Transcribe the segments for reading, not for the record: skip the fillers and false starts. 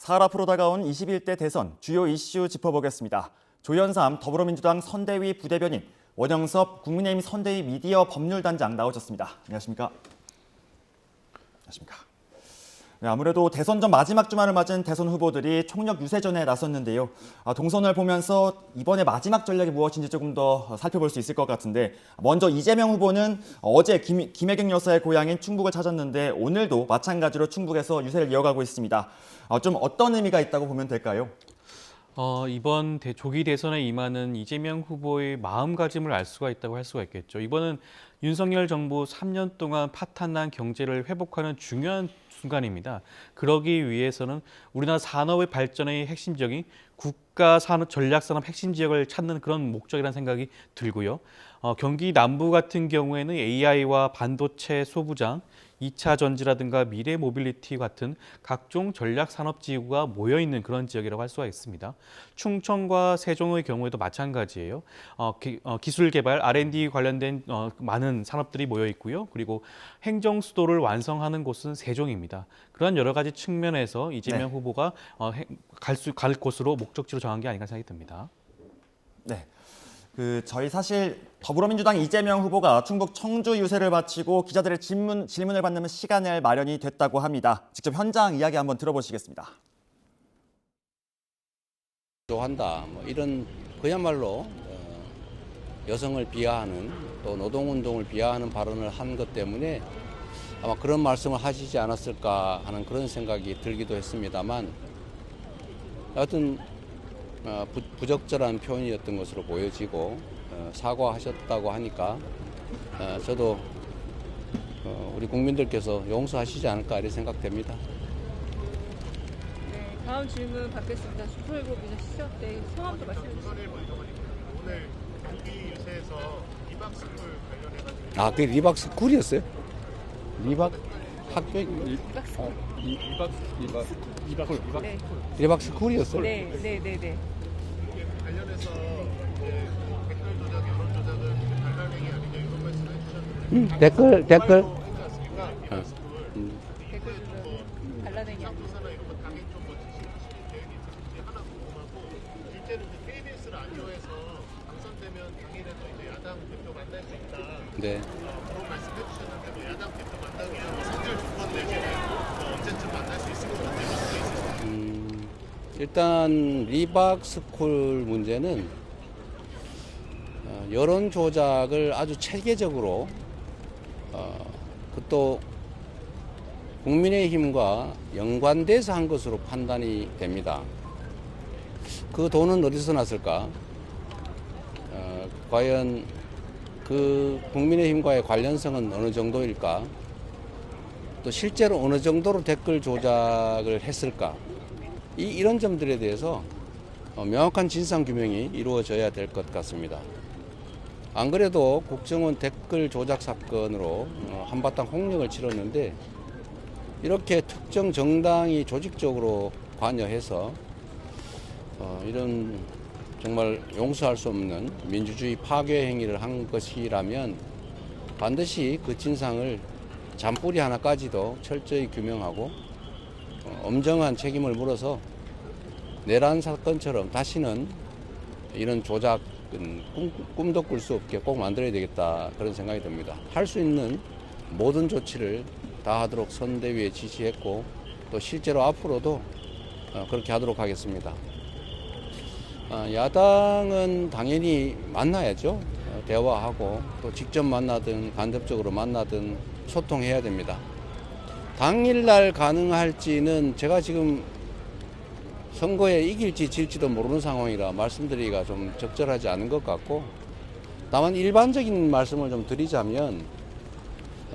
사흘 앞으로 다가온 21대 대선 주요 이슈 짚어보겠습니다. 조현삼 더불어민주당 선대위 부대변인, 원영섭 국민의힘 선대위 미디어 법률단장 나오셨습니다. 안녕하십니까? 안녕하십니까? 네, 아무래도 대선 전 마지막 주말을 맞은 대선 후보들이 총력 유세전에 나섰는데요. 동선을 보면서 이번에 마지막 전략이 무엇인지 조금 더 살펴볼 수 있을 것 같은데, 먼저 이재명 후보는 어제 김혜경 여사의 고향인 충북을 찾았는데 오늘도 마찬가지로 충북에서 유세를 이어가고 있습니다. 좀 어떤 의미가 있다고 보면 될까요? 이번 조기 대선에 임하는 이재명 후보의 마음가짐을 알 수가 있다고 할 수가 있겠죠. 이번은 윤석열 정부 3년 동안 파탄난 경제를 회복하는 중요한 순간입니다. 그러기 위해서는 우리나라 산업의 발전의 핵심적인 국가 산업 전략산업 핵심 지역을 찾는 그런 목적이라는 생각이 들고요. 경기 남부 같은 경우에는 AI와 반도체 소부장, 2차 전지라든가 미래 모빌리티 같은 각종 전략 산업 지구가 모여 있는 그런 지역이라고 할 수가 있습니다. 충청과 세종의 경우에도 마찬가지예요. 기술 개발, R&D 관련된 많은 산업들이 모여 있고요. 그리고 행정 수도를 완성하는 곳은 세종입니다. 그런 여러 가지 측면에서 이재명 후보가 갈 곳으로 목적지로 정한 게 아닌가 생각이 듭니다. 네. 저희 사실 더불어민주당 이재명 후보가 충북 청주 유세를 마치고 기자들의 질문을 받는 시간을 마련이 됐다고 합니다. 직접 현장 이야기 한번 들어보시겠습니다. 한다. 이런 그야말로 여성을 비하하는 또 노동운동을 비하하는 발언을 한 것 때문에 아마 그런 말씀을 하시지 않았을까 하는 그런 생각이 들기도 했습니다만 하여튼 부적절한 표현이었던 것으로 보여지고 사과하셨다고 하니까 저도 우리 국민들께서 용서하시지 않을까 이렇게 생각됩니다. 네, 다음 질문 받겠습니다. 슈퍼일보 기자 시작대 성함도 말씀해 주시죠. 오늘 경기 유세에서 리박스쿨 관련해가지고 그게 리박스쿨이었어요? 리박 학교 리박스쿨이었어요? 네. 관련해서 댓글 조작, 여론 조작은 반란행위 아니냐 이런 말씀을 해주셨는데 댓글 댓글 같습니까? 리박스쿨 댓글 주변 반란행위 아니죠. 기사나 이런 거 당일 좀뭐 지시하실 계획이 있으신지 하나 궁금하고 실제로 KBS 라디오에서 당선되면 당일에도 이제 야당 대표 만날 수 있다. 네. 그런 말씀해 주셨는데 야당 대표 만나기 위한 선별 조건 내지는 언제쯤 만날 수 있을 것 같아요? 일단 리박스쿨 문제는 여론 조작을 아주 체계적으로 또 국민의힘과 연관돼서 한 것으로 판단이 됩니다. 그 돈은 어디서 났을까? 과연 그 국민의힘과의 관련성은 어느 정도일까? 또 실제로 어느 정도로 댓글 조작을 했을까? 이런 점들에 대해서 명확한 진상규명이 이루어져야 될 것 같습니다. 안 그래도 국정원 댓글 조작 사건으로 한바탕 홍역을 치렀는데 이렇게 특정 정당이 조직적으로 관여해서 이런 정말 용서할 수 없는 민주주의 파괴 행위를 한 것이라면 반드시 그 진상을 잔뿌리 하나까지도 철저히 규명하고 엄정한 책임을 물어서 내란 사건처럼 다시는 이런 조작은 꿈도 꿀 수 없게 꼭 만들어야 되겠다 그런 생각이 듭니다. 할 수 있는 모든 조치를 다 하도록 선대위에 지시했고 또 실제로 앞으로도 그렇게 하도록 하겠습니다. 야당은 당연히 만나야죠. 대화하고 또 직접 만나든 간접적으로 만나든 소통해야 됩니다. 당일날 가능할지는 제가 지금 선거에 이길지 질지도 모르는 상황이라 말씀드리기가 좀 적절하지 않은 것 같고 다만 일반적인 말씀을 좀 드리자면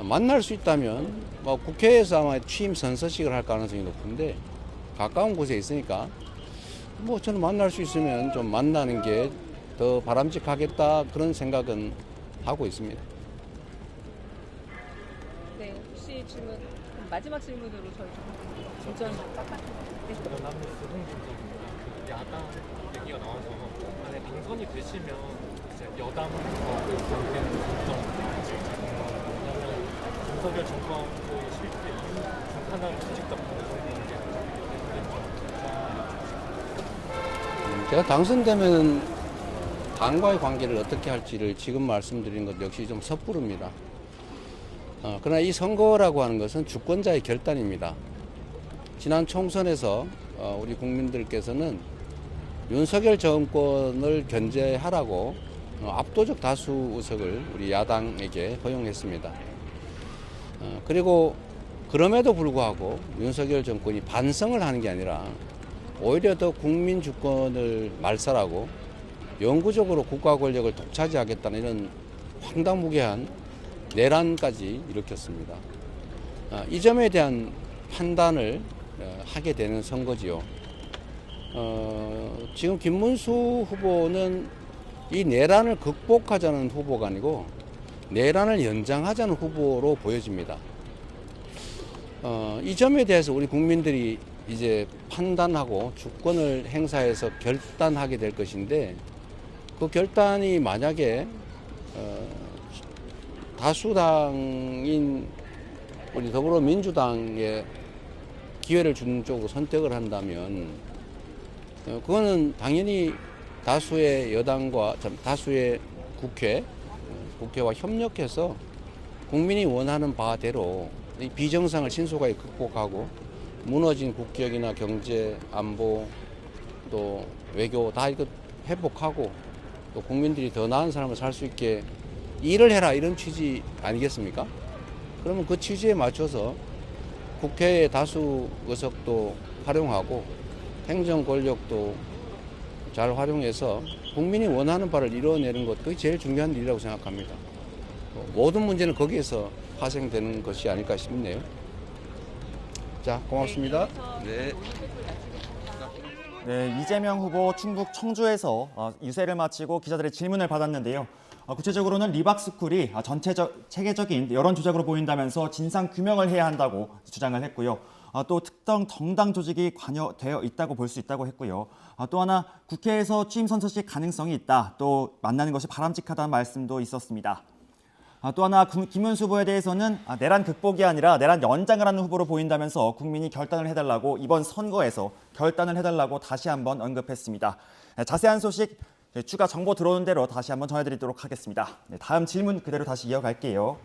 만날 수 있다면 국회에서 아마 취임 선서식을 할 가능성이 높은데 가까운 곳에 있으니까 저는 만날 수 있으면 좀 만나는 게 더 바람직하겠다 그런 생각은 하고 있습니다. 네, 혹시 질문 마지막 질문으로 저희 좀 진전 야당 얘기가 나와서 만약 당선이 되시면 이제 여당과 관계는 왜냐하면 윤석열 정권의 실패 이후 중탄한 조직적 반성이 이제 제가 당선되면 당과의 관계를 어떻게 할지를 지금 말씀드린 것 역시 좀 섣부릅니다. 그러나 이 선거라고 하는 것은 주권자의 결단입니다. 지난 총선에서 우리 국민들께서는 윤석열 정권을 견제하라고 압도적 다수 의석을 우리 야당에게 허용했습니다. 그리고 그럼에도 불구하고 윤석열 정권이 반성을 하는 게 아니라 오히려 더 국민 주권을 말살하고 영구적으로 국가 권력을 독차지하겠다는 이런 황당무계한 내란까지 일으켰습니다. 이 점에 대한 판단을 하게 되는 선거지요. 지금 김문수 후보는 이 내란을 극복하자는 후보가 아니고 내란을 연장하자는 후보로 보여집니다. 이 점에 대해서 우리 국민들이 이제 판단하고 주권을 행사해서 결단하게 될 것인데 그 결단이 만약에 다수당인 우리 더불어민주당에 기회를 주는 쪽으로 선택을 한다면 그거는 당연히 다수의 여당과 다수의 국회와 협력해서 국민이 원하는 바대로 이 비정상을 신속하게 극복하고 무너진 국격이나 경제, 안보, 또 외교 다 이거 회복하고 또 국민들이 더 나은 삶을 살 수 있게 일을 해라 이런 취지 아니겠습니까? 그러면 그 취지에 맞춰서 국회의 다수 의석도 활용하고 행정 권력도 잘 활용해서 국민이 원하는 바를 이루어내는 것 그게 제일 중요한 일이라고 생각합니다. 모든 문제는 거기에서 파생되는 것이 아닐까 싶네요. 자, 고맙습니다. 네. 네, 이재명 후보 충북 청주에서 유세를 마치고 기자들의 질문을 받았는데요. 구체적으로는 리박스쿨이 체계적인 여론 조작으로 보인다면서 진상 규명을 해야 한다고 주장을 했고요. 또 특정 정당 조직이 관여되어 있다고 볼 수 있다고 했고요. 또 하나 국회에서 취임 선서식 가능성이 있다. 또 만나는 것이 바람직하다는 말씀도 있었습니다. 또 하나 김문수 후보에 대해서는 내란 극복이 아니라 내란 연장을 하는 후보로 보인다면서 국민이 결단을 해달라고 이번 선거에서 결단을 해달라고 다시 한번 언급했습니다. 자세한 소식 추가 정보 들어오는 대로 다시 한번 전해드리도록 하겠습니다. 네, 다음 질문 그대로 다시 이어갈게요.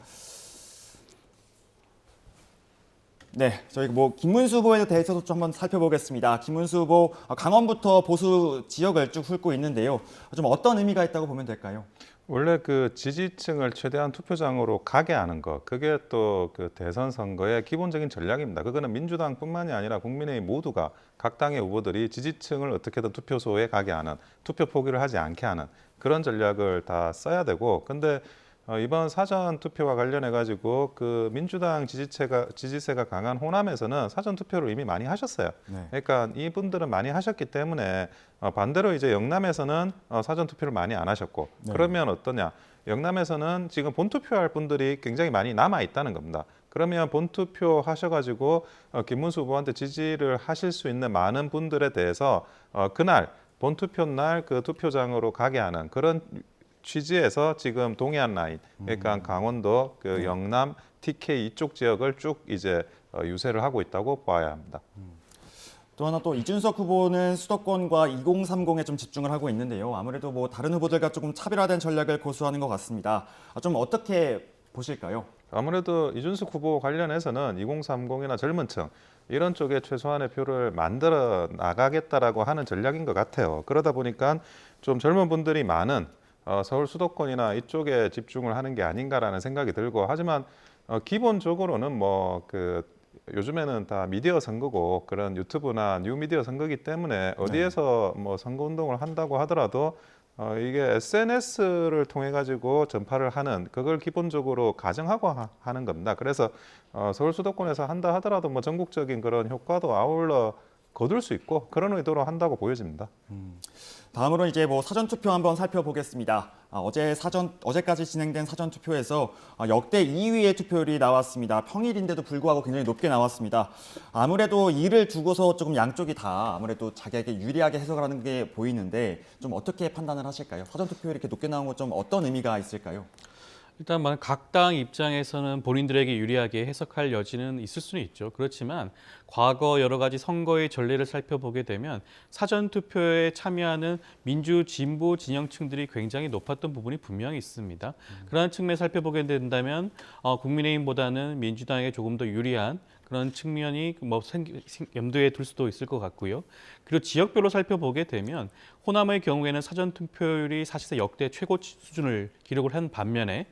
네, 저희 김문수 후보에 대해서도 좀 한번 살펴보겠습니다. 김문수 후보 강원부터 보수 지역을 쭉 훑고 있는데요. 좀 어떤 의미가 있다고 보면 될까요? 원래 그 지지층을 최대한 투표장으로 가게 하는 것, 그게 또 그 대선 선거의 기본적인 전략입니다. 그거는 민주당뿐만이 아니라 국민의힘 모두가 각 당의 후보들이 지지층을 어떻게든 투표소에 가게 하는, 투표 포기를 하지 않게 하는 그런 전략을 다 써야 되고, 근데 이번 사전 투표와 관련해 가지고 그 민주당 지지세가 강한 호남에서는 사전 투표를 이미 많이 하셨어요. 네. 그러니까 이분들은 많이 하셨기 때문에 반대로 이제 영남에서는 사전 투표를 많이 안 하셨고, 네. 그러면 어떠냐? 영남에서는 지금 본투표할 분들이 굉장히 많이 남아 있다는 겁니다. 그러면 본투표 하셔가지고 김문수 후보한테 지지를 하실 수 있는 많은 분들에 대해서 그날 본투표 날 그 투표장으로 가게 하는 그런 취지에서 지금 동해안 라인, 그러니까 강원도, 그 영남, TK 이쪽 지역을 쭉 이제 유세를 하고 있다고 봐야 합니다. 또 하나 또 이준석 후보는 수도권과 2030에 좀 집중을 하고 있는데요. 아무래도 다른 후보들과 조금 차별화된 전략을 고수하는 것 같습니다. 좀 어떻게 보실까요? 아무래도 이준석 후보 관련해서는 2030이나 젊은 층 이런 쪽에 최소한의 표를 만들어 나가겠다라고 하는 전략인 것 같아요. 그러다 보니까 좀 젊은 분들이 많은 서울 수도권이나 이쪽에 집중을 하는 게 아닌가라는 생각이 들고, 하지만 기본적으로는 요즘에는 다 미디어 선거고 그런 유튜브나 뉴미디어 선거이기 때문에 어디에서 선거운동을 한다고 하더라도 이게 SNS를 통해 가지고 전파를 하는 그걸 기본적으로 가정하고 하는 겁니다. 그래서 서울 수도권에서 한다 하더라도 전국적인 그런 효과도 아울러 거둘 수 있고 그런 의도로 한다고 보여집니다. 다음으로 이제 사전 투표 한번 살펴보겠습니다. 어제까지 진행된 사전 투표에서 역대 2위의 투표율이 나왔습니다. 평일인데도 불구하고 굉장히 높게 나왔습니다. 아무래도 이를 두고서 조금 양쪽이 다 아무래도 자기에게 유리하게 해석을 하는 게 보이는데 좀 어떻게 판단을 하실까요? 사전 투표율이 이렇게 높게 나온 건 좀 어떤 의미가 있을까요? 일단 각 당 입장에서는 본인들에게 유리하게 해석할 여지는 있을 수는 있죠. 그렇지만 과거 여러 가지 선거의 전례를 살펴보게 되면 사전 투표에 참여하는 민주 진보 진영층들이 굉장히 높았던 부분이 분명히 있습니다. 그러한 측면을 살펴보게 된다면 국민의힘보다는 민주당에 조금 더 유리한 그런 측면이 염두에 둘 수도 있을 것 같고요. 그리고 지역별로 살펴보게 되면 호남의 경우에는 사전 투표율이 사실상 역대 최고 수준을 기록을 한 반면에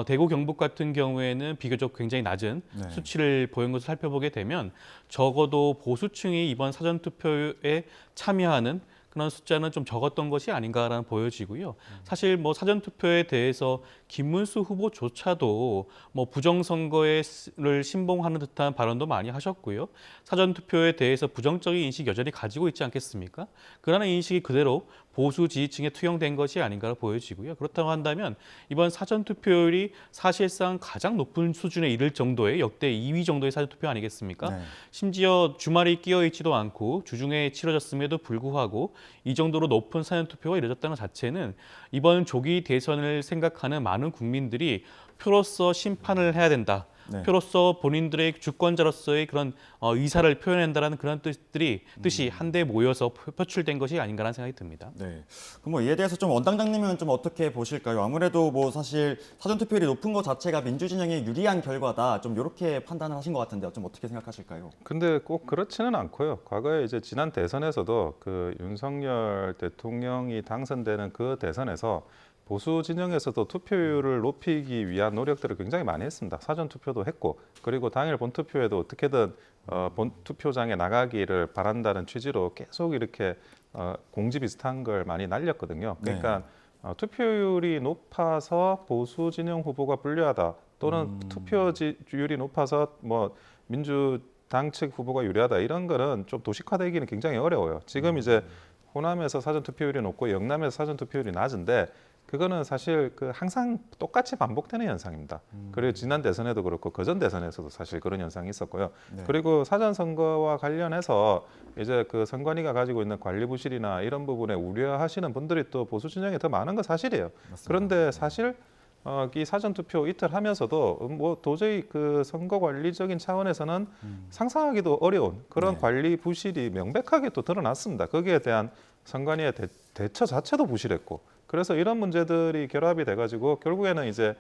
대구 경북 같은 경우에는 비교적 굉장히 낮은 네. 수치를 보인 것을 살펴보게 되면 적어도 보수층이 이번 사전 투표에 참여하는 그런 숫자는 좀 적었던 것이 아닌가라는 보여지고요. 사실 사전 투표에 대해서 김문수 후보조차도 부정선거를 신봉하는 듯한 발언도 많이 하셨고요. 사전 투표에 대해서 부정적인 인식 여전히 가지고 있지 않겠습니까? 그러한 인식이 그대로 보수 지지층에 투영된 것이 아닌가 보여지고요. 그렇다고 한다면 이번 사전 투표율이 사실상 가장 높은 수준에 이를 정도의 역대 2위 정도의 사전 투표 아니겠습니까? 네. 심지어 주말이 끼어 있지도 않고 주중에 치러졌음에도 불구하고 이 정도로 높은 사전 투표가 이루어졌다는 것 자체는 이번 조기 대선을 생각하는 많은 국민들이 표로서 심판을 해야 된다. 네. 표로서 본인들의 주권자로서의 그런 의사를 표현한다는 그런 뜻이 한데 모여서 표출된 것이 아닌가라는 생각이 듭니다. 네. 그럼 이에 대해서 좀 원당장님은 좀 어떻게 보실까요? 아무래도 사실 사전 투표율이 높은 것 자체가 민주진영에 유리한 결과다. 좀 이렇게 판단을 하신 것 같은데 좀 어떻게 생각하실까요? 근데 꼭 그렇지는 않고요. 과거에 이제 지난 대선에서도 그 윤석열 대통령이 당선되는 그 대선에서 보수 진영에서도 투표율을 높이기 위한 노력들을 굉장히 많이 했습니다. 사전 투표도 했고, 그리고 당일 본투표에도 어떻게든 본투표장에 나가기를 바란다는 취지로 계속 이렇게 공지 비슷한 걸 많이 날렸거든요. 그러니까 투표율이 높아서 보수 진영 후보가 불리하다, 또는 투표율이 높아서 민주당 측 후보가 유리하다, 이런 거는 좀 도식화되기는 굉장히 어려워요. 지금 이제 호남에서 사전 투표율이 높고 영남에서 사전 투표율이 낮은데, 그거는 사실 항상 똑같이 반복되는 현상입니다. 그리고 지난 대선에도 그렇고 그전 대선에서도 사실 그런 현상이 있었고요. 네. 그리고 사전 선거와 관련해서 이제 그 선관위가 가지고 있는 관리 부실이나 이런 부분에 우려하시는 분들이 또 보수 진영에 더 많은 건 사실이에요. 맞습니다. 그런데 사실 이 사전 투표 이틀 하면서도 도저히 그 선거 관리적인 차원에서는 상상하기도 어려운 그런 네. 관리 부실이 명백하게 또 드러났습니다. 거기에 대한 선관위의 대처 자체도 부실했고, 그래서 이런 문제들이 결합이 돼가지고 결국에는 이제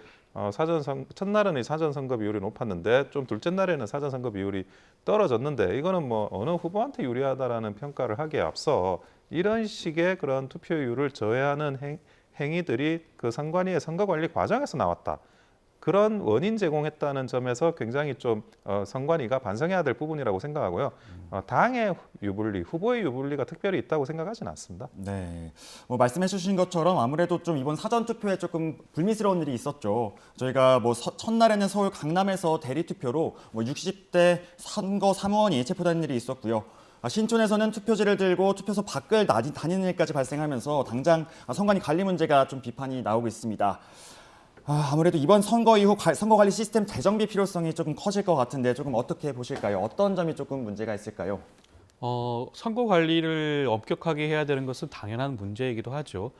첫날은 이 사전 선거 비율이 높았는데 좀 둘째 날에는 사전 선거 비율이 떨어졌는데, 이거는 어느 후보한테 유리하다라는 평가를 하기에 앞서 이런 식의 그런 투표율을 저해하는 행위들이 그 선관위의 선거 관리 과정에서 나왔다. 그런 원인 제공했다는 점에서 굉장히 좀 선관위가 반성해야 될 부분이라고 생각하고요. 당의 유불리, 후보의 유불리가 특별히 있다고 생각하지는 않습니다. 네, 말씀해 주신 것처럼 아무래도 좀 이번 사전 투표에 조금 불미스러운 일이 있었죠. 저희가 첫날에는 서울 강남에서 대리 투표로 60대 선거 사무원이 체포된 일이 있었고요. 신촌에서는 투표지를 들고 투표소 밖을 다니는 일까지 발생하면서 당장 선관위 관리 문제가 좀 비판이 나오고 있습니다. 아무래도 이번 선거 이후 선거관리 시스템 재정비 필요성이 조금 커질 것 같은데 조금 어떻게 보실까요? 어떤 점이 조금 문제가 있을까요? 선거 관리를 엄격하게 해야 되는 것은 당연한 문제이기도 하죠.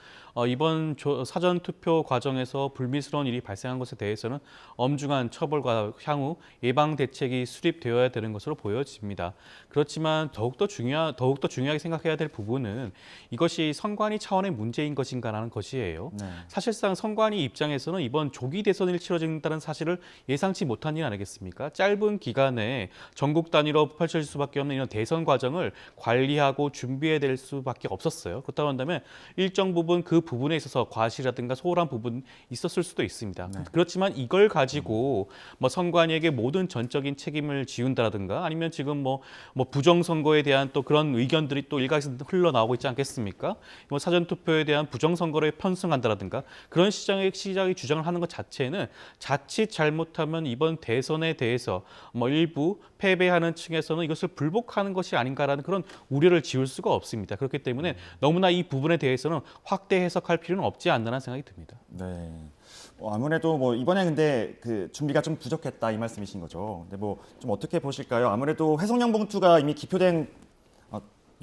이번 사전 투표 과정에서 불미스러운 일이 발생한 것에 대해서는 엄중한 처벌과 향후 예방 대책이 수립되어야 되는 것으로 보여집니다. 그렇지만 더욱더 중요하게 생각해야 될 부분은 이것이 선관위 차원의 문제인 것인가라는 것이에요. 네. 사실상 선관위 입장에서는 이번 조기 대선이 치러진다는 사실을 예상치 못한 일 아니겠습니까? 짧은 기간에 전국 단위로 펼쳐질 수밖에 없는 이런 대선 과정을 관리하고 준비해야 될 수밖에 없었어요. 그렇다고 한다면 일정 부분 그 부분에 있어서 과실이라든가 소홀한 부분이 있었을 수도 있습니다. 네. 그렇지만 이걸 가지고 선관위에게 모든 전적인 책임을 지운다라든가 아니면 지금 부정 선거에 대한 또 그런 의견들이 또 일각에서 흘러나오고 있지 않겠습니까? 사전 투표에 대한 부정 선거를 편승한다라든가 그런 시작이 주장을 하는 것 자체는 자칫 잘못하면 이번 대선에 대해서 일부 패배하는 층에서는 이것을 불복하는 것이 아닌가라는 그런 우려를 지울 수가 없습니다. 그렇기 때문에 너무나 이 부분에 대해서는 확대 해석할 필요는 없지 않나라는 생각이 듭니다. 네. 아무래도 이번에 근데 그 준비가 좀 부족했다 이 말씀이신 거죠. 근데 좀 어떻게 보실까요? 아무래도 회송용 봉투가 이미 기표된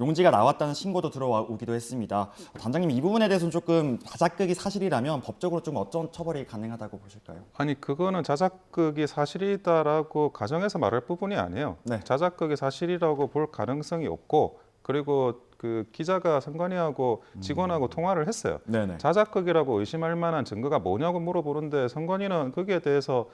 용지가 나왔다는 신고도 들어오기도 했습니다. 단장님 이 부분에 대해서는 조금 자작극이 사실이라면 법적으로 좀 어떤 처벌이 가능하다고 보실까요? 아니 그거는 자작극이 사실이다라고 가정해서 말할 부분이 아니에요. 네. 자작극이 사실이라고 볼 가능성이 없고 그리고 그 기자가 선관위하고 직원하고 통화를 했어요. 네네. 자작극이라고 의심할 만한 증거가 뭐냐고 물어보는데 선관위는 거기에 대해서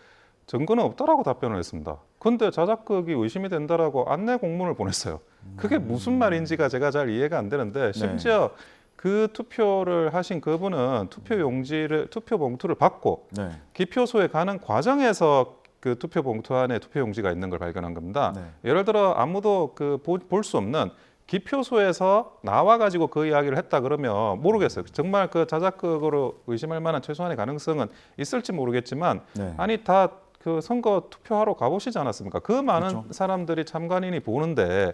증거는 없다라고 답변을 했습니다. 근데 자작극이 의심이 된다라고 안내 공문을 보냈어요. 그게 무슨 말인지가 제가 잘 이해가 안 되는데 심지어 그 투표를 하신 그분은 투표 봉투를 받고 네. 기표소에 가는 과정에서 그 투표 봉투 안에 투표 용지가 있는 걸 발견한 겁니다. 네. 예를 들어 아무도 그 볼 수 없는 기표소에서 나와 가지고 그 이야기를 했다 그러면 모르겠어요. 정말 그 자작극으로 의심할 만한 최소한의 가능성은 있을지 모르겠지만 네. 아니 다 그 선거 투표하러 가보시지 않았습니까? 그 많은 그렇죠. 사람들이 참관인이 보는데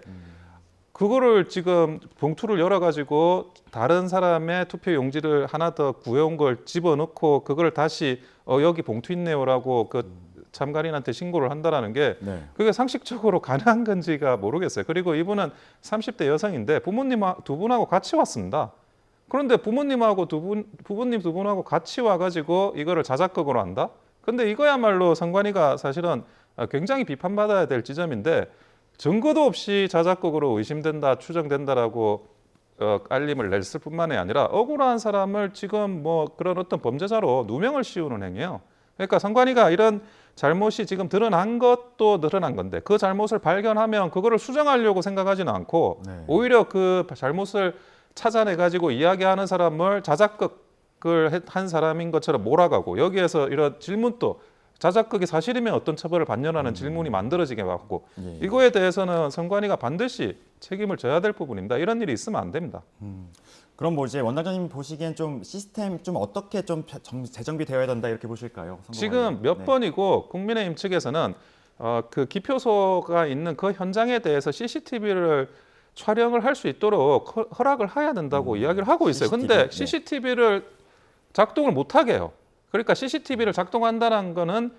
그거를 지금 봉투를 열어가지고 다른 사람의 투표 용지를 하나 더 구해온 걸 집어넣고 그걸 다시 여기 봉투 있네요라고 그 참관인한테 신고를 한다라는 게 네. 그게 상식적으로 가능한 건지가 모르겠어요. 그리고 이분은 30대 여성인데 부모님 두 분하고 같이 왔습니다. 그런데 부모님하고 부모님 두 분하고 같이 와가지고 이거를 자작극으로 한다? 근데 이거야말로 선관위가 사실은 굉장히 비판받아야 될 지점인데 증거도 없이 자작극으로 의심된다, 추정된다라고 알림을 냈을 뿐만이 아니라 억울한 사람을 지금 뭐 그런 어떤 범죄자로 누명을 씌우는 행위예요. 그러니까 선관위가 이런 잘못이 지금 드러난 것도 드러난 건데 그 잘못을 발견하면 그거를 수정하려고 생각하지는 않고 네. 오히려 그 잘못을 찾아내 가지고 이야기하는 사람을 자작극을 한 사람인 것처럼 몰아가고 여기에서 이런 질문도 자작극이 사실이면 어떤 처벌을 받냐라는 질문이 만들어지게 하고 예. 이거에 대해서는 선관위가 반드시 책임을 져야 될 부분입니다. 이런 일이 있으면 안 됩니다. 그럼 뭐 이제 원장님 보시기엔 좀 시스템 좀 어떻게 좀 재정비되어야 된다 이렇게 보실까요? 선거 지금 관련? 몇 네. 번이고 국민의힘 측에서는 그 기표소가 있는 그 현장에 대해서 CCTV를 촬영을 할 수 있도록 허락을 해야 된다고 이야기를 하고 있어요. CCTV, 근데 네. CCTV를 작동을 못하게 해요. 그러니까 CCTV를 작동한다는 거는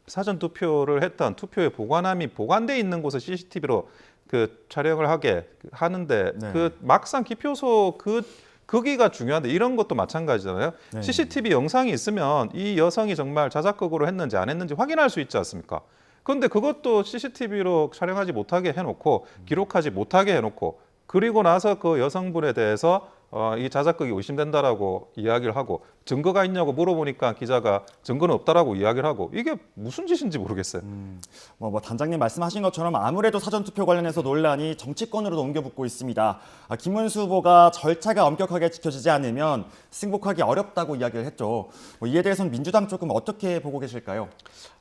사전 투표를 했던 투표의 보관함이 보관돼 있는 곳에 CCTV로 그 촬영을 하게 하는데 네. 그 막상 기표소 거기가 중요한데 이런 것도 마찬가지잖아요. 네. CCTV 영상이 있으면 이 여성이 정말 자작극으로 했는지 안 했는지 확인할 수 있지 않습니까? 그런데 그것도 CCTV로 촬영하지 못하게 해놓고 기록하지 못하게 해놓고 그리고 나서 그 여성분에 대해서 이 자작극이 의심된다라고 이야기를 하고 증거가 있냐고 물어보니까 기자가 증거는 없다라고 이야기를 하고 이게 무슨 짓인지 모르겠어요. 뭐 단장님 말씀하신 것처럼 아무래도 사전투표 관련해서 논란이 정치권으로도 옮겨붙고 있습니다. 김문수 후보가 절차가 엄격하게 지켜지지 않으면 승복하기 어렵다고 이야기를 했죠. 이에 대해서는 민주당 쪽은 어떻게 보고 계실까요?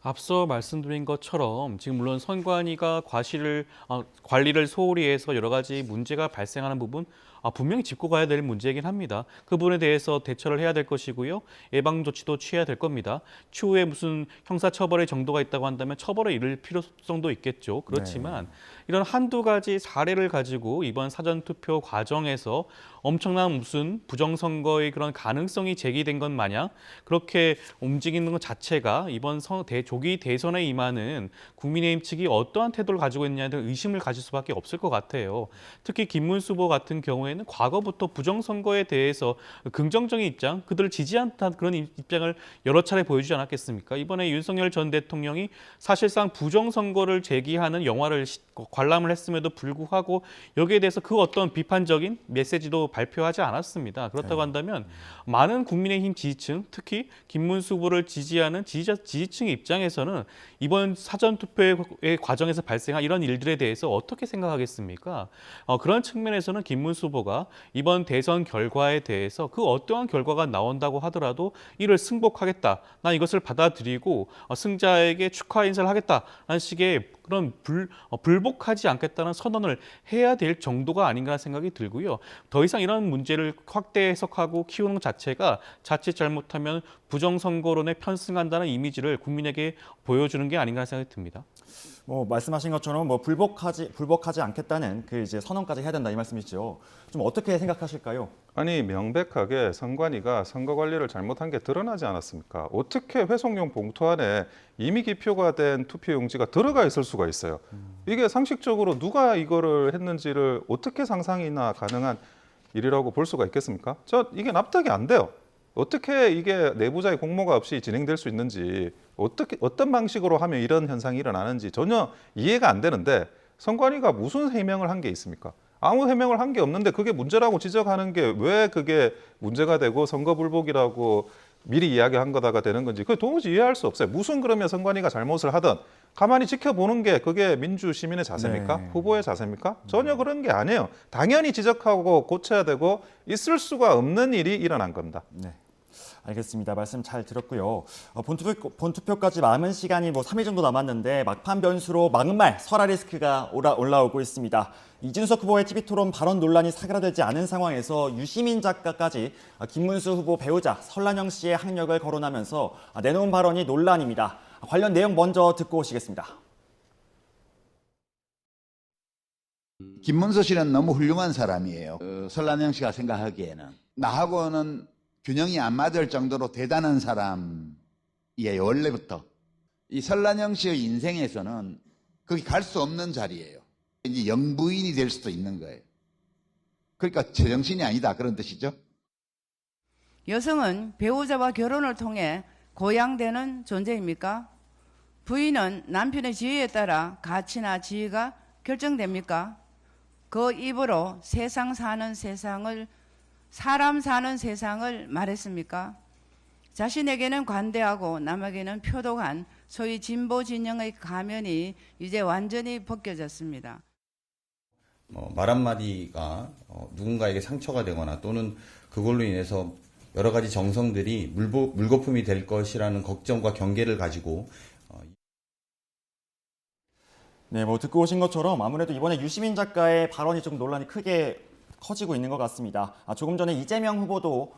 앞서 말씀드린 것처럼 지금 물론 선관위가 관리를 소홀히 해서 여러 가지 문제가 발생하는 부분 분명히 짚고 가야 될 문제이긴 합니다. 그 부분에 대해서 대처를 해야 될 것이고요. 예방 조치도 취해야 될 겁니다. 추후에 무슨 형사처벌의 정도가 있다고 한다면 처벌에 이를 필요성도 있겠죠. 그렇지만 이런 한두 가지 사례를 가지고 이번 사전투표 과정에서 엄청난 무슨 부정선거의 그런 가능성이 제기된 것 마냥 그렇게 움직이는 것 자체가 이번 조기 대선에 임하는 국민의힘 측이 어떠한 태도를 가지고 있느냐에 대한 의심을 가질 수밖에 없을 것 같아요. 특히 김문수 후보 같은 경우에는 과거부터 부정선거에 대해서 긍정적인 입장, 그들을 지지한다는 그런 입장을 여러 차례 보여주지 않았겠습니까? 이번에 윤석열 전 대통령이 사실상 부정선거를 제기하는 영화를 관람을 했음에도 불구하고 여기에 대해서 그 어떤 비판적인 메시지도 발표하지 않았습니다. 그렇다고 한다면 많은 국민의힘 지지층, 특히 김문수 후보를 지지하는 지지층의 입장에서는 이번 사전투표의 과정에서 발생한 이런 일들에 대해서 어떻게 생각하겠습니까? 그런 측면에서는 김문수 후보가 이번 대선 결과에 대해서 그 어떠한 결과가 나온다고 하더라도 이를 승복하겠다. 난 이것을 받아들이고 승자에게 축하 인사를 하겠다라는 식의 그런 불복하지 않겠다는 선언을 해야 될 정도가 아닌가 생각이 들고요. 더 이상 이런 문제를 확대 해석하고 키우는 것 자체가 자칫 잘못하면 부정선거론에 편승한다는 이미지를 국민에게 보여주는 게 아닌가 생각이 듭니다. 뭐 말씀하신 것처럼 뭐 불복하지 않겠다는 그 이제 선언까지 해야 된다 이 말씀이시죠. 좀 어떻게 생각하실까요? 아니 명백하게 선관위가 선거 관리를 잘못한 게 드러나지 않았습니까? 어떻게 회송용 봉투 안에 이미 기표가 된 투표용지가 들어가 있을 수가 있어요. 이게 상식적으로 누가 이거를 했는지를 어떻게 상상이나 가능한 일이라고 볼 수가 있겠습니까? 이게 납득이 안 돼요. 어떻게 이게 내부자의 공모가 없이 진행될 수 있는지, 어떤 방식으로 하면 이런 현상이 일어나는지 전혀 이해가 안 되는데 선관위가 무슨 해명을 한 게 있습니까? 아무 해명을 한 게 없는데 그게 문제라고 지적하는 게 왜 그게 문제가 되고 선거 불복이라고 미리 이야기한 거다가 되는 건지 그게 도무지 이해할 수 없어요. 무슨 그러면 선관위가 잘못을 하든 가만히 지켜보는 게 그게 민주 시민의 자세입니까? 네. 후보의 자세입니까? 전혀 그런 게 아니에요. 당연히 지적하고 고쳐야 되고 있을 수가 없는 일이 일어난 겁니다. 네. 알겠습니다. 말씀 잘 들었고요. 본투표까지 남은 시간이 뭐 3일 정도 남았는데 막판 변수로 막말 설화 리스크가 올라오고 있습니다. 이준석 후보의 TV토론 발언 논란이 사그라들지 않은 상황에서 유시민 작가까지 김문수 후보 배우자 설란영 씨의 학력을 거론하면서 내놓은 발언이 논란입니다. 관련 내용 먼저 듣고 오시겠습니다. 김문수 씨는 너무 훌륭한 사람이에요. 설란영 씨가 생각하기에는 나하고는 균형이 안 맞을 정도로 대단한 사람이에요. 원래부터. 이 설란영 씨의 인생에서는 거기 갈 수 없는 자리예요. 이제 영부인이 될 수도 있는 거예요. 그러니까 제정신이 아니다 그런 뜻이죠. 여성은 배우자와 결혼을 통해 고양되는 존재입니까? 부인은 남편의 지위에 따라 가치나 지위가 결정됩니까? 그 입으로 사람 사는 세상을 말했습니까? 자신에게는 관대하고 남에게는 표독한 소위 진보 진영의 가면이 이제 완전히 벗겨졌습니다. 말 한마디가 누군가에게 상처가 되거나 또는 그걸로 인해서 여러 가지 정성들이 물거품이 될 것이라는 걱정과 경계를 가지고 네, 뭐 듣고 오신 것처럼 아무래도 이번에 유시민 작가의 발언이 좀 논란이 크게 커지고 있는 것 같습니다. 조금 전에 이재명 후보도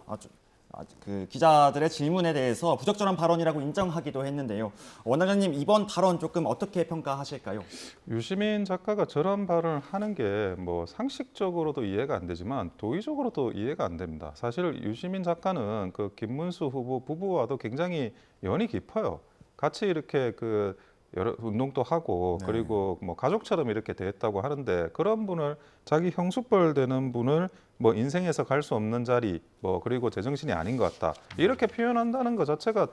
그 기자들의 질문에 대해서 부적절한 발언이라고 인정하기도 했는데요. 원장님 이번 발언 조금 어떻게 평가하실까요? 유시민 작가가 저런 발언을 하는 게 뭐 상식적으로도 이해가 안 되지만 도의적으로도 이해가 안 됩니다. 사실 유시민 작가는 그 김문수 후보 부부와도 굉장히 연이 깊어요. 같이 이렇게 그 여러 운동도 하고 네. 그리고 뭐 가족처럼 이렇게 대했다고 하는데 그런 분을 자기 형수뻘 되는 분을 뭐 인생에서 갈 수 없는 자리 뭐 그리고 제정신이 아닌 것 같다 이렇게 표현한다는 것 자체가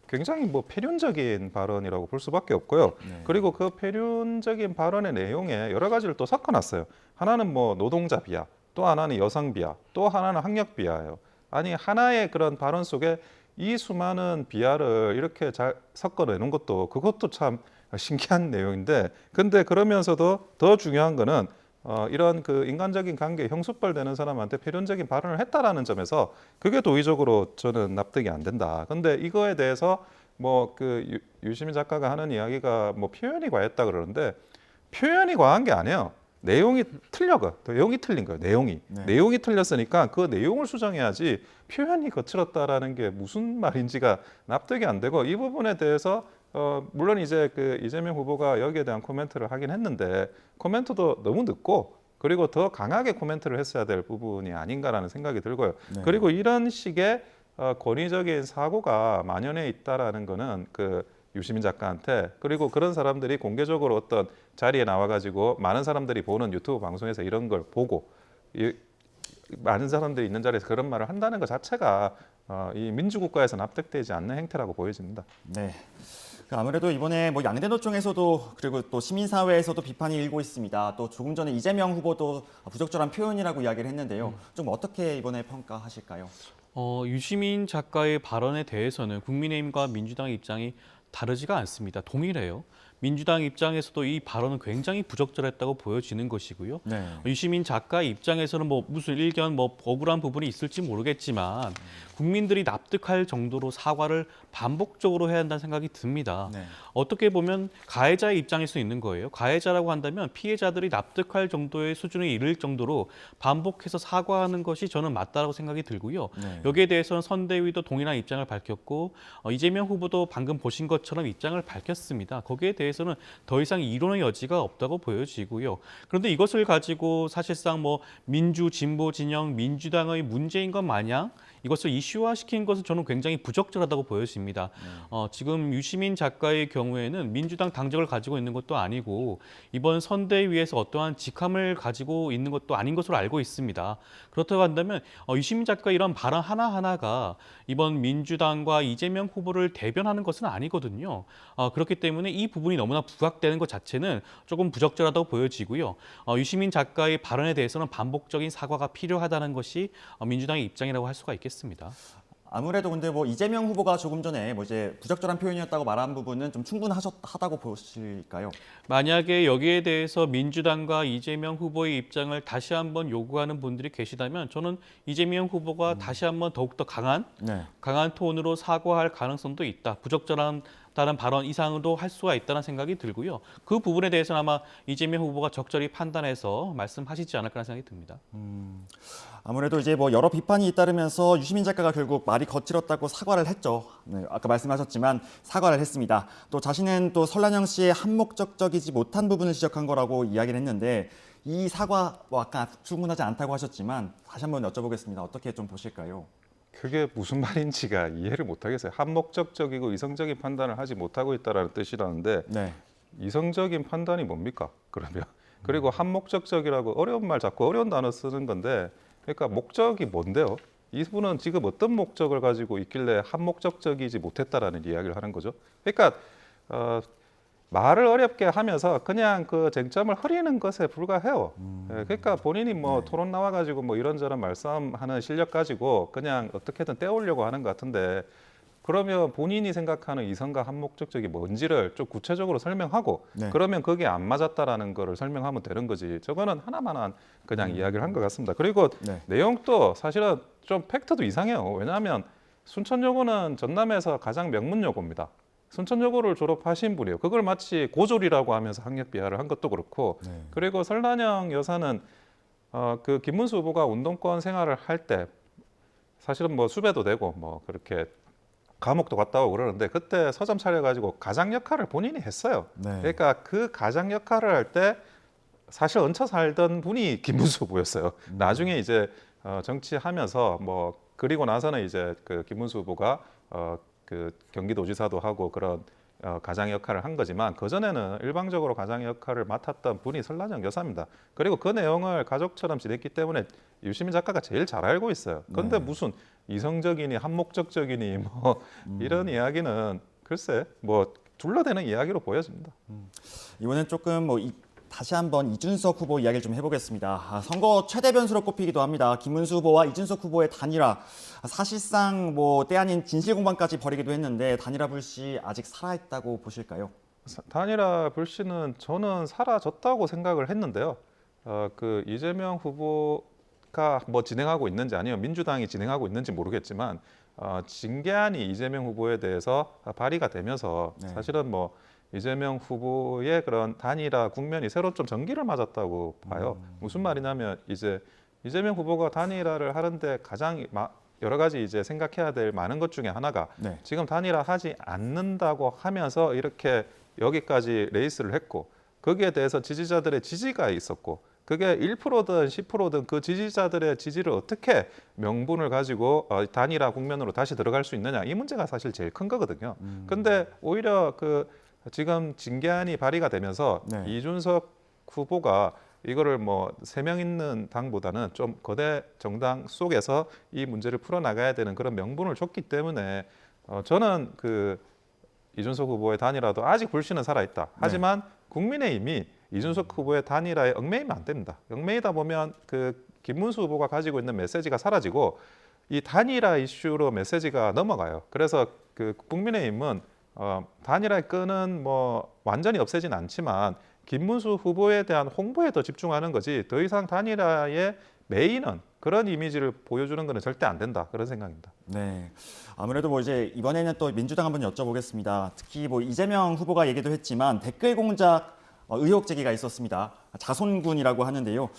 굉장히 뭐 패륜적인 발언이라고 볼 수밖에 없고요. 네. 그리고 그 패륜적인 발언의 내용에 여러 가지를 또 섞어놨어요. 하나는 뭐 노동자 비하, 또 하나는 여성 비하, 또 하나는 학력 비하예요. 아니 하나의 그런 발언 속에 이 수많은 비하를 이렇게 잘 섞어내는 그것도 참 신기한 내용인데 근데 그러면서도 더 중요한 거는 이런 그 인간적인 관계 형수뻘 되는 사람한테 패륜적인 발언을 했다라는 점에서 그게 도의적으로 저는 납득이 안 된다. 근데 이거에 대해서 뭐 그 유시민 작가가 하는 이야기가 뭐 표현이 과했다 그러는데 표현이 과한 게 아니에요. 내용이 내용이 틀린 거예요. 내용이 틀렸으니까 그 내용을 수정해야지 표현이 거칠었다라는 게 무슨 말인지가 납득이 안 되고 이 부분에 대해서 물론 이제 그 이재명 후보가 여기에 대한 코멘트를 하긴 했는데 코멘트도 너무 늦고 그리고 더 강하게 코멘트를 했어야 될 부분이 아닌가라는 생각이 들고요. 네. 그리고 이런 식의 권위적인 사고가 만연해 있다라는 거는 그 유시민 작가한테 그리고 그런 사람들이 공개적으로 어떤 자리에 나와가지고 많은 사람들이 보는 유튜브 방송에서 이런 걸 보고 많은 사람들이 있는 자리에서 그런 말을 한다는 것 자체가 이 민주국가에서 납득되지 않는 행태라고 보여집니다. 네. 아무래도 이번에 뭐 양대노 쪽에서도 그리고 또 시민사회에서도 비판이 일고 있습니다. 또 조금 전에 이재명 후보도 부적절한 표현이라고 이야기를 했는데요. 좀 어떻게 이번에 평가하실까요? 유시민 작가의 발언에 대해서는 국민의힘과 민주당의 입장이 다르지가 않습니다. 동일해요. 민주당 입장에서도 이 발언은 굉장히 부적절했다고 보여지는 것이고요. 네. 유시민 작가 입장에서는 뭐 무슨 일견 뭐 억울한 부분이 있을지 모르겠지만 국민들이 납득할 정도로 사과를 반복적으로 해야 한다는 생각이 듭니다. 네. 어떻게 보면 가해자의 입장일 수 있는 거예요. 가해자라고 한다면 피해자들이 납득할 정도의 수준에 이를 정도로 반복해서 사과하는 것이 저는 맞다라고 생각이 들고요. 네. 여기에 대해서는 선대위도 동일한 입장을 밝혔고 이재명 후보도 방금 보신 것처럼 입장을 밝혔습니다. 거기에 대해서는 더 이상 이론의 여지가 없다고 보여지고요. 그런데 이것을 가지고 사실상 뭐 민주, 진보 진영, 민주당의 문제인 것 마냥 이것을 이슈화시킨 것은 저는 굉장히 부적절하다고 보여집니다. 지금 유시민 작가의 경우에는 민주당 당적을 가지고 있는 것도 아니고 이번 선대위에서 어떠한 직함을 가지고 있는 것도 아닌 것으로 알고 있습니다. 그렇다고 한다면 유시민 작가의 이런 발언 하나하나가 이번 민주당과 이재명 후보를 대변하는 것은 아니거든요. 그렇기 때문에 이 부분이 너무나 부각되는 것 자체는 조금 부적절하다고 보여지고요. 유시민 작가의 발언에 대해서는 반복적인 사과가 필요하다는 것이 민주당의 입장이라고 할 수가 있겠습니다. 아무래도 근데 뭐 이재명 후보가 조금 전에 뭐 이제 부적절한 표현이었다고 말한 부분은 좀 충분하다고 보실까요? 만약에 여기에 대해서 민주당과 이재명 후보의 입장을 다시 한번 요구하는 분들이 계시다면 저는 이재명 후보가 다시 한번 더욱더 강한 톤으로 사과할 가능성도 있다. 부적절한 다른 발언 이상으로 할 수가 있다는 생각이 들고요. 그 부분에 대해서는 아마 이재명 후보가 적절히 판단해서 말씀하시지 않을까 생각이 듭니다. 아무래도 이제 뭐 여러 비판이 잇따르면서 유시민 작가가 결국 말이 거칠었다고 사과를 했죠. 네, 아까 말씀하셨지만 사과를 했습니다. 또 자신은 또 설란영 씨의 한목적적이지 못한 부분을 지적한 거라고 이야기를 했는데 이 사과 뭐 아까 충분하지 않다고 하셨지만 다시 한번 여쭤보겠습니다. 어떻게 좀 보실까요? 그게 무슨 말인지가 이해를 못하겠어요. 한목적적이고 이성적인 판단을 하지 못하고 있다는 뜻이라는데 네. 이성적인 판단이 뭡니까? 그러면 그리고 한목적적이라고 어려운 말 자꾸 어려운 단어 쓰는 건데 그러니까 목적이 뭔데요? 이분은 지금 어떤 목적을 가지고 있길래 한목적적이지 못했다라는 이야기를 하는 거죠. 그러니까 말을 어렵게 하면서 그냥 그 쟁점을 흐리는 것에 불과해요. 그러니까 본인이 뭐 토론 나와가지고 뭐 이런저런 말씀하는 실력 가지고 그냥 어떻게든 떼우려고 하는 것 같은데 그러면 본인이 생각하는 이성과 한목적적이 뭔지를 좀 구체적으로 설명하고 그러면 그게 안 맞았다라는 거를 설명하면 되는 거지. 저거는 하나만한 그냥 이야기를 한 것 같습니다. 그리고 내용도 사실은 좀 팩트도 이상해요. 왜냐하면 순천여고는 전남에서 가장 명문여고입니다. 순천여고를 졸업하신 분이에요. 그걸 마치 고졸이라고 하면서 학력 비하를 한 것도 그렇고 그리고 설란영 여사는 그 김문수 후보가 운동권 생활을 할 때 사실은 뭐 수배도 되고 뭐 그렇게 감옥도 갔다 오고 그러는데 그때 서점 차려가지고 가장 역할을 본인이 했어요. 그러니까 그 가장 역할을 할 때 사실 얹혀 살던 분이 김문수 후보였어요. 나중에 이제 정치하면서 뭐 그리고 나서는 이제 그 김문수 후보가 그 경기도지사도 하고 그런 가장 역할을 한 거지만 그전에는 일방적으로 가장 역할을 맡았던 분이 설란영 여사입니다. 그리고 그 내용을 가족처럼 지냈기 때문에 유시민 작가가 제일 잘 알고 있어요. 그런데 무슨 이성적이니 한목적적이니 뭐 이런 이야기는 글쎄 뭐 둘러대는 이야기로 보여집니다. 이번엔 조금 뭐 다시 한번 이준석 후보 이야기를 좀 해보겠습니다. 선거 최대 변수로 꼽히기도 합니다. 김문수 후보와 이준석 후보의 단일화. 사실상 뭐 때 아닌 진실 공방까지 벌이기도 했는데 단일화 불씨 아직 살아있다고 보실까요? 단일화 불씨는 저는 사라졌다고 생각을 했는데요. 그 이재명 후보가 뭐 진행하고 있는지 아니면 민주당이 진행하고 있는지 모르겠지만 징계안이 이재명 후보에 대해서 발의가 되면서 사실은 뭐 이재명 후보의 그런 단일화 국면이 새로 좀 전기를 맞았다고 봐요. 무슨 말이냐면 이제 이재명 후보가 단일화를 하는데 가장 여러 가지 이제 생각해야 될 많은 것 중에 하나가 지금 단일화하지 않는다고 하면서 이렇게 여기까지 레이스를 했고 거기에 대해서 지지자들의 지지가 있었고 그게 1%든 10%든 그 지지자들의 지지를 어떻게 명분을 가지고 단일화 국면으로 다시 들어갈 수 있느냐 이 문제가 사실 제일 큰 거거든요. 근데 오히려 그 지금 징계안이 발의가 되면서 이준석 후보가 이거를 뭐 3명 있는 당보다는 좀 거대 정당 속에서 이 문제를 풀어나가야 되는 그런 명분을 줬기 때문에 저는 그 이준석 후보의 단일화도 아직 불씨는 살아있다. 하지만 국민의힘이 이준석 후보의 단일화에 얽매이면 안 됩니다. 얽매이다 보면 그 김문수 후보가 가지고 있는 메시지가 사라지고 이 단일화 이슈로 메시지가 넘어가요. 그래서 그 국민의힘은 단일화의 끈은 뭐 완전히 없애진 않지만 김문수 후보에 대한 홍보에 더 집중하는 거지 더 이상 단일화의 메인은 그런 이미지를 보여주는 것은 절대 안 된다 그런 생각입니다. 네. 아무래도 뭐 이제 이번에는 또 민주당 한번 여쭤보겠습니다. 특히 뭐 이재명 후보가 얘기도 했지만 댓글 공작 의혹 제기가 있었습니다. 자손군이라고 하는데요.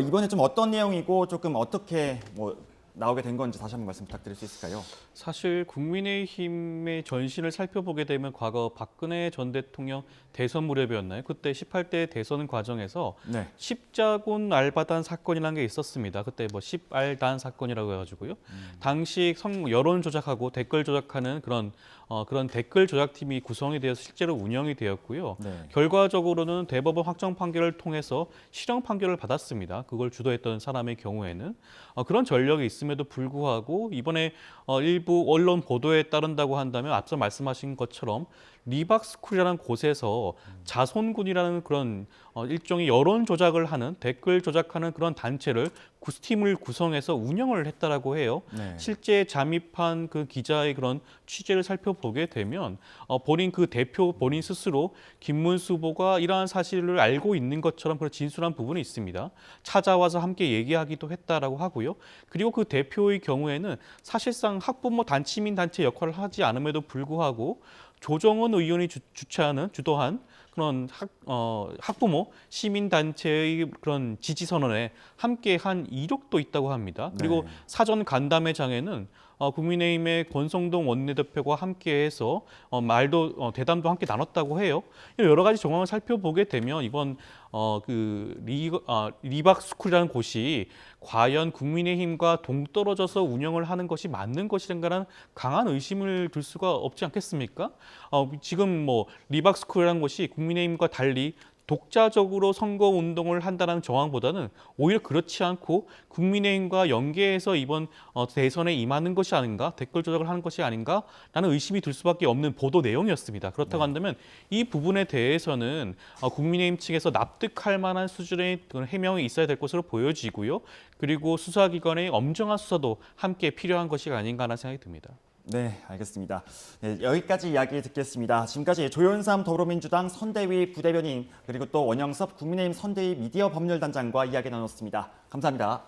이번에 좀 어떤 내용이고 조금 어떻게 뭐 나오게 된 건지 다시 한번 말씀 부탁드릴 수 있을까요? 사실 국민의힘의 전신을 살펴보게 되면 과거 박근혜 전 대통령 대선 무렵이었나요? 그때 18대 대선 과정에서 네. 십자군 알바단 사건이라는 게 있었습니다. 그때 뭐 10알단 사건이라고 해가지고요. 당시 여론 조작하고 댓글 조작하는 그런 댓글 조작팀이 구성이 되어서 실제로 운영이 되었고요. 네. 결과적으로는 대법원 확정 판결을 통해서 실형 판결을 받았습니다. 그걸 주도했던 사람의 경우에는 그런 전력이 있음에도 불구하고 이번에 일부 언론 보도에 따른다고 한다면 앞서 말씀하신 것처럼 리박스쿨이라는 곳에서 자손군이라는 그런 일종의 여론 조작을 하는 댓글 조작하는 그런 단체를 팀을 구성해서 운영을 했다라고 해요. 네. 실제 잠입한 그 기자의 그런 취재를 살펴보게 되면 본인 그 대표 본인 스스로 김문수 후보가 이러한 사실을 알고 있는 것처럼 그런 진술한 부분이 있습니다. 찾아와서 함께 얘기하기도 했다라고 하고요. 그리고 그 대표의 경우에는 사실상 학부모 단체민 단체 역할을 하지 않음에도 불구하고 조정원 의원이 주도한 그런 학부모 시민단체의 그런 지지 선언에 함께한 이력도 있다고 합니다. 그리고 네. 사전 간담회장에는 국민의힘의 권성동 원내대표가 함께해서 대담도 함께 나눴다고 해요. 여러 가지 정황을 살펴보게 되면 이번 리박스쿨이라는 곳이 과연 국민의힘과 동떨어져서 운영을 하는 것이 맞는 것인가라는 강한 의심을 들 수가 없지 않겠습니까? 지금 뭐 리박스쿨이라는 곳이 국민의힘과 달리 독자적으로 선거 운동을 한다는 정황보다는 오히려 그렇지 않고 국민의힘과 연계해서 이번 대선에 임하는 것이 아닌가, 댓글 조작을 하는 것이 아닌가라는 의심이 들 수밖에 없는 보도 내용이었습니다. 그렇다고 한다면 이 부분에 대해서는 국민의힘 측에서 납득할 만한 수준의 그런 해명이 있어야 될 것으로 보여지고요. 그리고 수사기관의 엄정한 수사도 함께 필요한 것이 아닌가라는 생각이 듭니다. 네, 알겠습니다. 네, 여기까지 이야기 듣겠습니다. 지금까지 조윤삼 더불어민주당 선대위 부대변인 그리고 또 원영섭 국민의힘 선대위 미디어 법률단장과 이야기 나눴습니다. 감사합니다.